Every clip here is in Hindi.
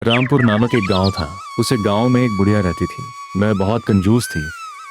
रामपुर नामक एक गांव था। उसे गांव में एक बुढ़िया रहती थी। वह बहुत कंजूस थी।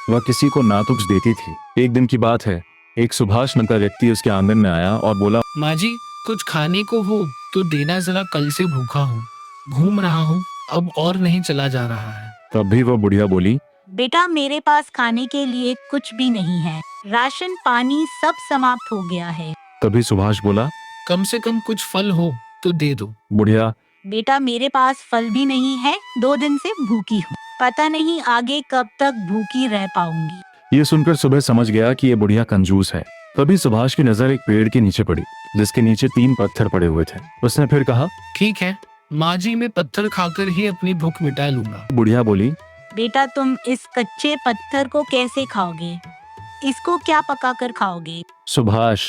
वह किसी को ना कुछ देती थी। एक दिन की बात है, एक सुभाष नाम का व्यक्ति उसके आंगन में आया और बोला, माँ जी, कुछ खाने को हो तो देना, जरा कल से भूखा हूँ, घूम रहा हूँ, अब और नहीं चला जा रहा है। तब भी वह बुढ़िया बोली, बेटा मेरे पास खाने के लिए कुछ भी नहीं है, राशन पानी सब समाप्त हो गया है। तभी सुभाष बोला, कम से कम कुछ फल हो तो दे दो। बुढ़िया, बेटा मेरे पास फल भी नहीं है, 2 दिन से भूखी हूँ, पता नहीं आगे कब तक भूखी रह पाऊंगी। ये सुनकर सुबह समझ गया कि ये बुढ़िया कंजूस है। तभी सुभाष की नजर एक पेड़ के नीचे पड़ी, जिसके नीचे 3 पत्थर पड़े हुए थे। उसने फिर कहा, ठीक है माँ जी, मैं पत्थर खाकर ही अपनी भूख मिटा लूंगा। बुढ़िया बोली, बेटा तुम इस कच्चे पत्थर को कैसे खाओगे? इसको क्या पकाकर खाओगे? सुभाष।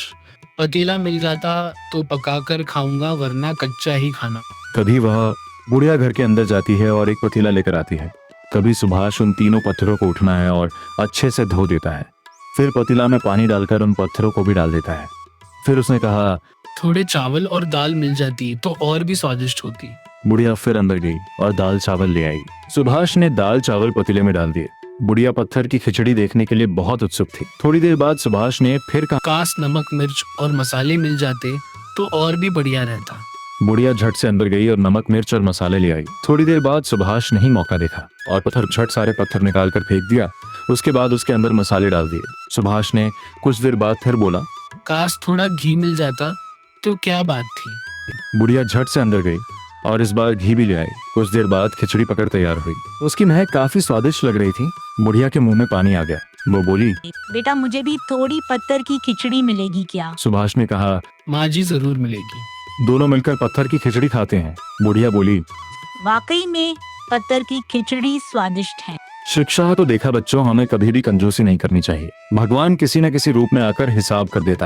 पतीला मिल जाता तो पकाकर खाऊंगा, वरना कच्चा ही खाना। तभी वह बुढ़िया घर के अंदर जाती है और एक पतीला लेकर आती है। तभी सुभाष उन तीनों पत्थरों को उठना है और अच्छे से धो देता है। फिर पतीला में पानी डालकर उन पत्थरों को भी डाल देता है। फिर उसने कहा, थोड़े चावल और दाल मिल जाती तो और भी स्वादिष्ट होती। बुढ़िया फिर अंदर गई और दाल चावल ले आई। सुभाष ने दाल चावल पतीले में डाल दिए। बुढ़िया पत्थर की खिचड़ी देखने के लिए बहुत उत्सुक थी। थोड़ी देर बाद सुभाष ने फिर कहा, काश नमक मिर्च और मसाले मिल जाते तो और भी बढ़िया रहता। बुढ़िया झट से अंदर गई और नमक मिर्च और मसाले ले आई। थोड़ी देर बाद सुभाष ने ही मौका देखा और पत्थर झट सारे पत्थर निकाल कर फेंक दिया। उसके बाद उसके अंदर मसाले डाल दिए। सुभाष ने कुछ देर बाद फिर बोला, काश थोड़ा घी मिल जाता तो क्या बात थी। बुढ़िया झट से अंदर गई और इस बार घी भी ले आई। कुछ देर बाद खिचड़ी पकड़ तैयार हुई। उसकी महक काफी स्वादिष्ट लग रही थी। बुढ़िया के मुंह में पानी आ गया। वो बोली, बेटा मुझे भी थोड़ी पत्थर की खिचड़ी मिलेगी क्या? सुभाष ने कहा, माँ जी जरूर मिलेगी। दोनों मिलकर पत्थर की खिचड़ी खाते हैं। बुढ़िया बोली, वाकई में पत्थर की खिचड़ी स्वादिष्ट है। शिक्षा तो देखा बच्चों, हमें कभी भी कंजूसी नहीं करनी चाहिए। भगवान किसी न किसी रूप में आकर हिसाब कर देता है।